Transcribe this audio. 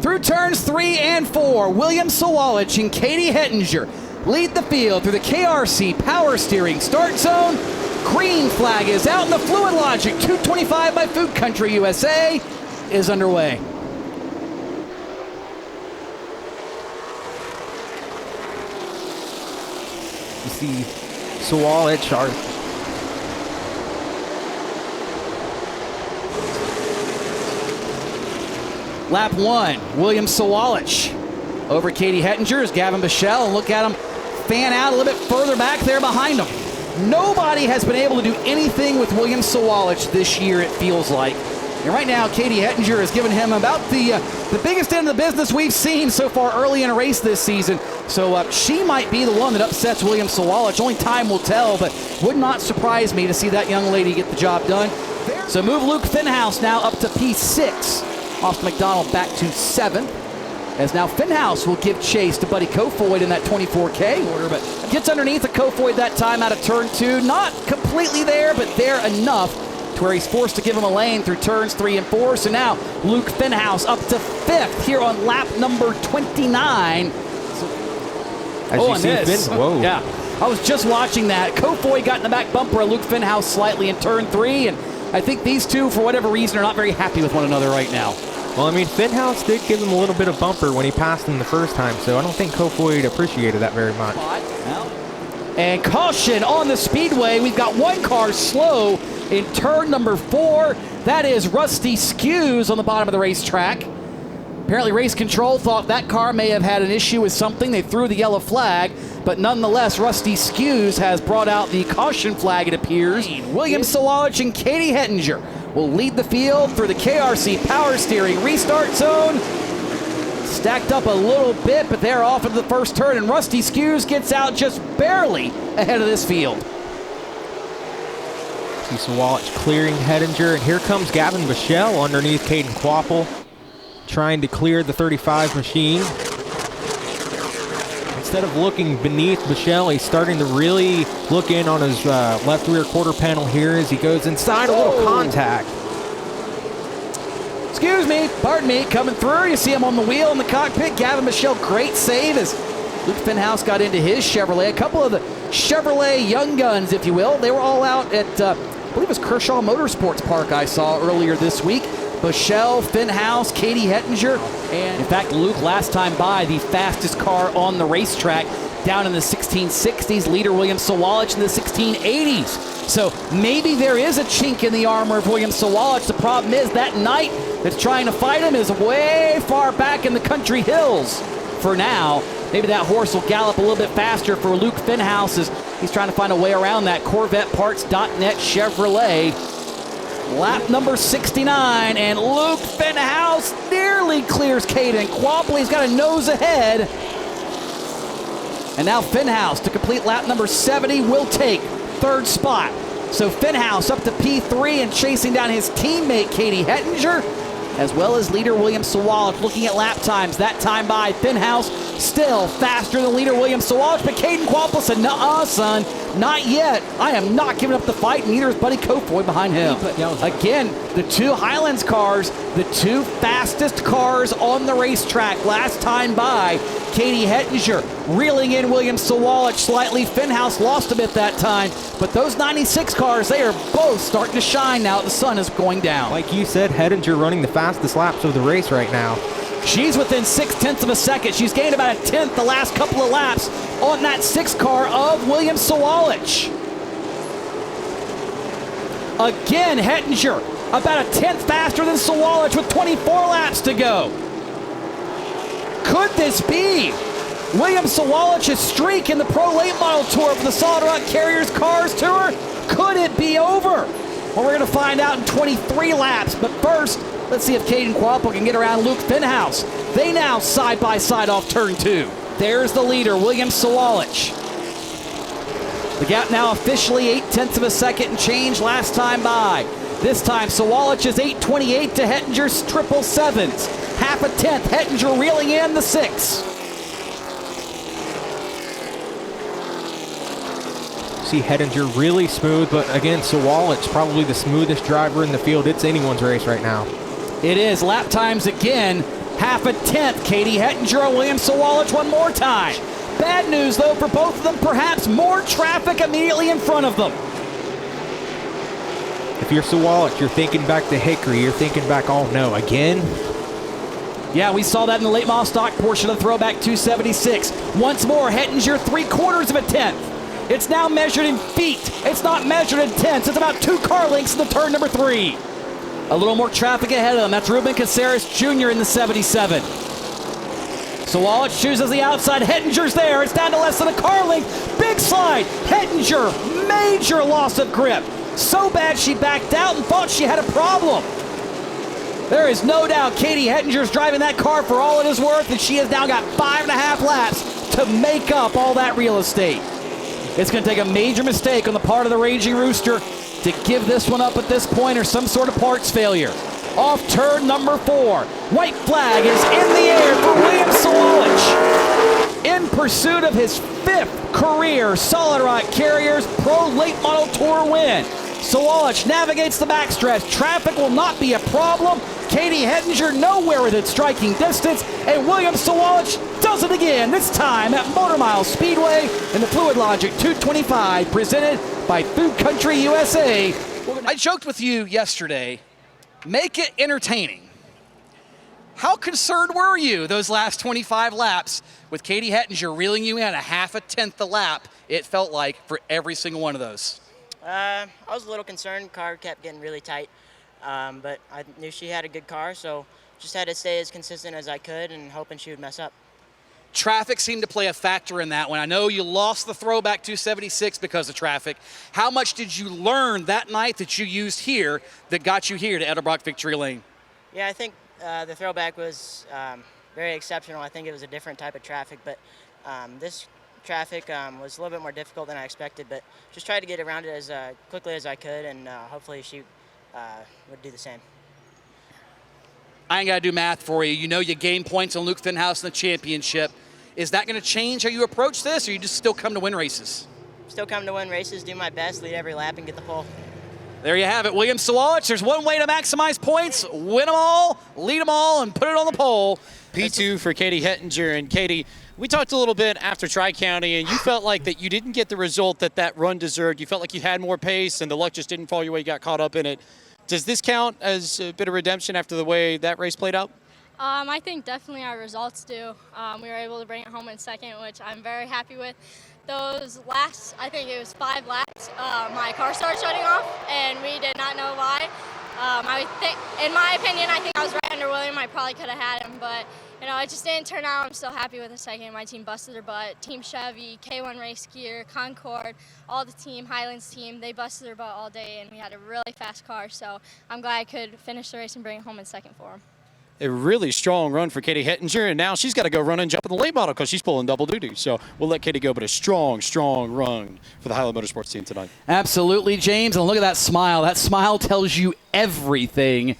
Through turns 3 and 4, William Sawalich and Katie Hettinger lead the field through the KRC Power Steering Start Zone. Green flag is out, and the Fluid Logic 225 by Food Country USA is underway. You see Sawalich, Lap 1, William Sawalich over Katie Hettinger is Gavin Bichelle, and look at him fan out a little bit further back there behind him. Nobody has been able to do anything with William Sawalich this year, it feels like. And right now, Katie Hettinger has given him about the biggest end of the business we've seen so far early in a race this season. So she might be the one that upsets William Sawalich. Only time will tell, but would not surprise me to see that young lady get the job done. So move Luke Fenhaus now up to P6. Off McDonald back to 7th. As now Fenhaus will give chase to Buddy Kofoid in that 24K order, but gets underneath the Kofoid that time out of turn 2. Not completely there, but there enough to where he's forced to give him a lane through turns 3 and 4. So now Luke Fenhaus up to 5th here on lap number 29. Whoa. Yeah, I was just watching that. Kofoid got in the back bumper of Luke Fenhaus slightly in turn 3, and I think these two, for whatever reason, are not very happy with one another right now. Well, I mean, Fenhaus did give him a little bit of bumper when he passed him the first time, so I don't think Kofoid appreciated that very much. And caution on the speedway. We've got one car slow in turn number 4. That is Rusty Skews on the bottom of the racetrack. Apparently race control thought that car may have had an issue with something. They threw the yellow flag, but nonetheless, Rusty Skews has brought out the caution flag, it appears. William Sawalich and Katie Hettinger will lead the field through the KRC Power Steering Restart Zone. Stacked up a little bit, but they're off into the first turn, and Rusty Skews gets out just barely ahead of this field. See Sawalich clearing Hettinger, and here comes Gavin Bichelle underneath Caden Quapple, trying to clear the 35 machine. Instead of looking beneath Bichelle, he's starting to really look in on his left rear quarter panel here as he goes inside. A little contact. Excuse me, pardon me, coming through. You see him on the wheel in the cockpit. Gavin Bichelle, great save as Luke Fenhaus got into his Chevrolet. A couple of the Chevrolet young guns, if you will. They were all out at, I believe it was Kershaw Motorsports Park I saw earlier this week. Bichelle, Fenhaus, Katie Hettinger, and in fact, Luke last time by, the fastest car on the racetrack down in the 1660s, leader William Sawalich in the 1680s. So maybe there is a chink in the armor of William Sawalich. The problem is that knight that's trying to fight him is way far back in the country hills for now. Maybe that horse will gallop a little bit faster for Luke Fenhaus as he's trying to find a way around that CorvetteParts.net Chevrolet. Lap number 69, and Luke Fenhaus nearly clears Caden Quapple. He's got a nose ahead. And now Fenhaus, to complete lap number 70, will take third spot. So Fenhaus up to P3 and chasing down his teammate Katie Hettinger, as well as leader William Sawalich. Looking at lap times, that time by Fenhaus still faster than leader William Sawalich, but Caden Quapple said, "Nuh-uh, son, not yet. I am not giving up the fight," and neither is Buddy Kofoid behind him. Again, the two Highlands cars, the two fastest cars on the racetrack last time by. Katie Hettinger reeling in William Sawalich slightly. Fenhaus lost a bit that time, but those 96 cars, they are both starting to shine now. The sun is going down. Like you said, Hettinger running the fastest laps of the race right now. She's within 0.6 of a second. She's gained about a 1/10 the last couple of laps on that 6 car of William Sawalich. Again, Hettinger about a 1/10 faster than Sawalich with 24 laps to go. Could this be William Sawalich's streak in the Pro Late Model Tour for the Solid Rock Carriers Cars Tour? Could it be over? Well, we're going to find out in 23 laps. But first, let's see if Caden Quapple can get around Luke Fenhaus. They now side by side off turn 2. There's the leader, William Sawalich. The gap now officially 0.8 of a second and change last time by. This time, Sawalich is 8:28 to Hettinger's 777s. 0.5 a tenth, Hettinger reeling in the 6. See Hettinger really smooth, but again, Sawalich probably the smoothest driver in the field. It's anyone's race right now. It is. Lap times again half a tenth. Katie Hettinger and William Sawalich one more time. Bad news, though, for both of them. Perhaps more traffic immediately in front of them. If you're Sawalich, you're thinking back to Hickory. You're thinking back, oh no, again? Yeah, we saw that in the late model stock portion of the Throwback 276. Once more, Hettinger 3/4 of a tenth. It's now measured in feet. It's not measured in tenths. It's about 2 car lengths in the turn number 3. A little more traffic ahead of them. That's Ruben Caceres Jr. in the 77. Sawalich chooses the outside. Hettinger's there. It's down to less than a car length. Big slide. Hettinger, major loss of grip. So bad she backed out and thought she had a problem. There is no doubt Katie Hettinger's driving that car for all it is worth, and she has now got 5.5 laps to make up all that real estate. It's going to take a major mistake on the part of the Raging Rooster to give this one up at this point, or some sort of parts failure. Off turn number 4. White flag is in the air for William Sawalich. In pursuit of his 5th career Solid Rock Carriers Pro Late Model Tour win. Sawalich navigates the backstretch. Traffic will not be a problem. Katie Hettinger nowhere within striking distance, and William Sawalich does it again, this time at Motor Mile Speedway in the Fluid Logic 225, presented by Food Country USA. I joked with you yesterday, make it entertaining. How concerned were you those last 25 laps with Katie Hettinger reeling you in a half a tenth a lap, it felt like, for every single one of those? I was a little concerned. Car kept getting really tight, but I knew she had a good car, so just had to stay as consistent as I could and hoping she would mess up. Traffic seemed to play a factor in that one. I know you lost the Throwback 276 because of traffic. How much did you learn that night that you used here that got you here to Edelbrock Victory Lane? Yeah, I think the Throwback was very exceptional. I think it was a different type of traffic, but this traffic was a little bit more difficult than I expected, but just tried to get around it as quickly as I could, and hopefully she would do the same. I ain't got to do math for you. You know you gained points on Luke Fenhaus in the championship. Is that going to change how you approach this, or you just still come to win races? Still come to win races, do my best, lead every lap, and get the pole. There you have it, William Sawalich. There's one way to maximize points: win them all, lead them all, and put it on the pole. P2 for Katie Hettinger. And Katie, we talked a little bit after Tri-County, and you felt like that you didn't get the result that run deserved. You felt like you had more pace, and the luck just didn't fall your way. You got caught up in it. Does this count as a bit of redemption after the way that race played out? I think definitely our results do. We were able to bring it home in second, which I'm very happy with. Those last, I think it was 5 laps, my car started shutting off, and we did not know why. I think, in my opinion, I think I was right under William. I probably could have had him, but you know, it just didn't turn out. I'm still happy with the second. My team busted their butt. Team Chevy, K1 Race Gear, Concord, all the team, Highlands team, they busted their butt all day, and we had a really fast car. So I'm glad I could finish the race and bring it home in second for them. A really strong run for Katie Hettinger, and now she's got to go run and jump in the late model because she's pulling double duty. So we'll let Katie go, but a strong, strong run for the Highlands Motorsports team tonight. Absolutely, James. And look at that smile. That smile tells you everything.